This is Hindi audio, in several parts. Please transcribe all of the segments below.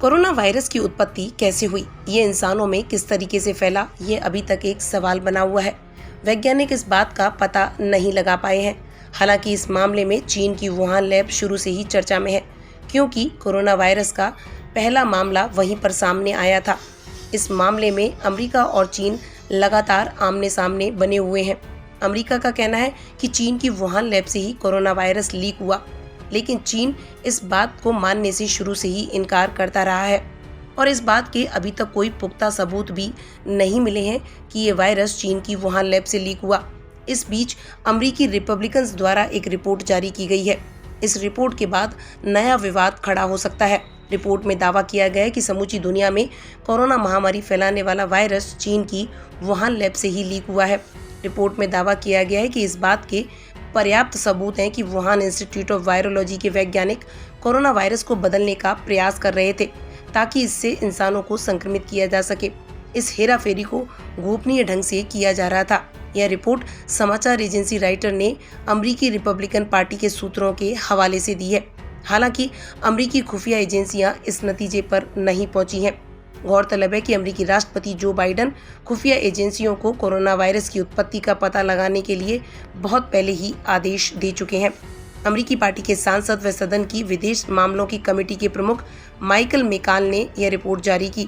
कोरोना वायरस की उत्पत्ति कैसे हुई, ये इंसानों में किस तरीके से फैला, ये अभी तक एक सवाल बना हुआ है। वैज्ञानिक इस बात का पता नहीं लगा पाए हैं। हालांकि इस मामले में चीन की वुहान लैब शुरू से ही चर्चा में है, क्योंकि कोरोना वायरस का पहला मामला वहीं पर सामने आया था। इस मामले में अमेरिका और चीन लगातार आमने सामने बने हुए हैं। अमेरिका का कहना है कि चीन की वुहान लैब से ही कोरोना वायरस लीक हुआ, लेकिन चीन इस बात को मानने से शुरू से ही इनकार करता रहा है और इस बात के अभी तक कोई पुख्ता सबूत भी नहीं मिले हैं कि ये वायरस चीन की वुहान लैब से लीक हुआ। इस बीच अमेरिकी रिपब्लिकन्स द्वारा एक रिपोर्ट जारी की गई है। इस रिपोर्ट के बाद नया विवाद खड़ा हो सकता है। रिपोर्ट में दावा किया गया है कि समूची दुनिया में कोरोना महामारी फैलाने वाला वायरस चीन की वुहान लैब से ही लीक हुआ है। रिपोर्ट में दावा किया गया है कि इस बात के पर्याप्त सबूत हैं कि वुहान इंस्टीट्यूट ऑफ वायरोलॉजी के वैज्ञानिक कोरोना वायरस को बदलने का प्रयास कर रहे थे ताकि इससे इंसानों को संक्रमित किया जा सके। इस हेराफेरी को गोपनीय ढंग से किया जा रहा था। यह रिपोर्ट समाचार एजेंसी राइटर ने अमेरिकी रिपब्लिकन पार्टी के सूत्रों के हवाले से दी है। हालांकि अमेरिकी खुफिया एजेंसियां इस नतीजे पर नहीं पहुंची हैं। गौरतलब है कि अमेरिकी राष्ट्रपति जो बाइडन खुफिया एजेंसियों को कोरोना वायरस की उत्पत्ति का पता लगाने के लिए बहुत पहले ही आदेश दे चुके हैं। अमेरिकी पार्टी के सांसद व सदन की विदेश मामलों की कमेटी के प्रमुख माइकल मेकाल ने यह रिपोर्ट जारी की।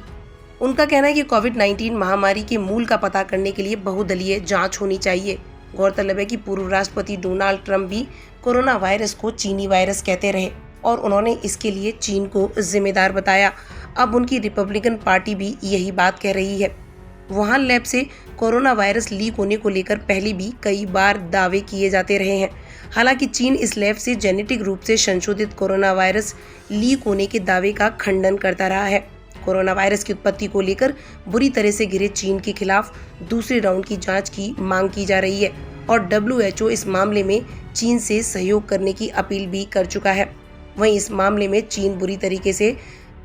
उनका कहना है कि कोविड-19 महामारी के मूल का पता करने के लिए बहुदलीय जांच होनी चाहिए। गौरतलब है कि पूर्व राष्ट्रपति डोनाल्ड ट्रंप भी कोरोना वायरस को चीनी वायरस कहते रहे और उन्होंने इसके लिए चीन को जिम्मेदार बताया। अब उनकी रिपब्लिकन पार्टी भी यही बात कह रही है। वुहान लैब से कोरोना वायरस लीक होने को लेकर पहले भी कई बार दावे किए जाते रहे हैं। हालांकि चीन इस लैब से जेनेटिक रूप से संशोधित कोरोना वायरस लीक होने के दावे का खंडन करता रहा है। कोरोना वायरस की उत्पत्ति को लेकर बुरी तरह से घिरे चीन के खिलाफ दूसरे राउंड की जांच की मांग की जा रही है और WHO इस मामले में चीन से सहयोग करने की अपील भी कर चुका है। वहीं इस मामले में चीन बुरी तरीके से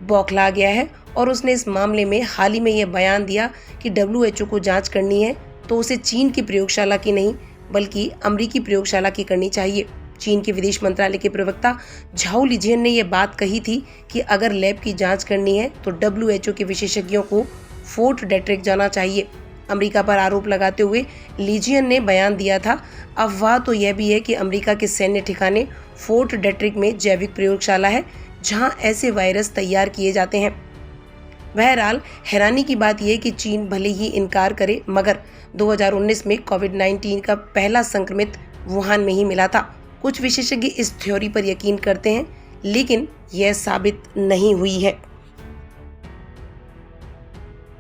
बौखला गया है और उसने इस मामले में हाल ही में यह बयान दिया कि WHO को जांच करनी है तो उसे चीन की प्रयोगशाला की नहीं बल्कि अमेरिकी प्रयोगशाला की करनी चाहिए। चीन के विदेश मंत्रालय के प्रवक्ता झाओ लिजियन ने यह बात कही थी कि अगर लैब की जांच करनी है तो WHO के विशेषज्ञों को फोर्ट डेट्रिक जाना चाहिए। अमेरिका पर आरोप लगाते हुए लिजियन ने बयान दिया था, अफवाह तो यह भी है कि अमेरिका के सैन्य ठिकाने फोर्ट डेट्रिक में जैविक प्रयोगशाला है जहां ऐसे वायरस तैयार किए जाते हैं। बहरहाल हैरानी की बात यह कि चीन भले ही इनकार करे मगर 2019 में कोविड-19 का पहला संक्रमित वुहान में ही मिला था। कुछ विशेषज्ञ इस थ्योरी पर यकीन करते हैं, लेकिन यह साबित नहीं हुई है।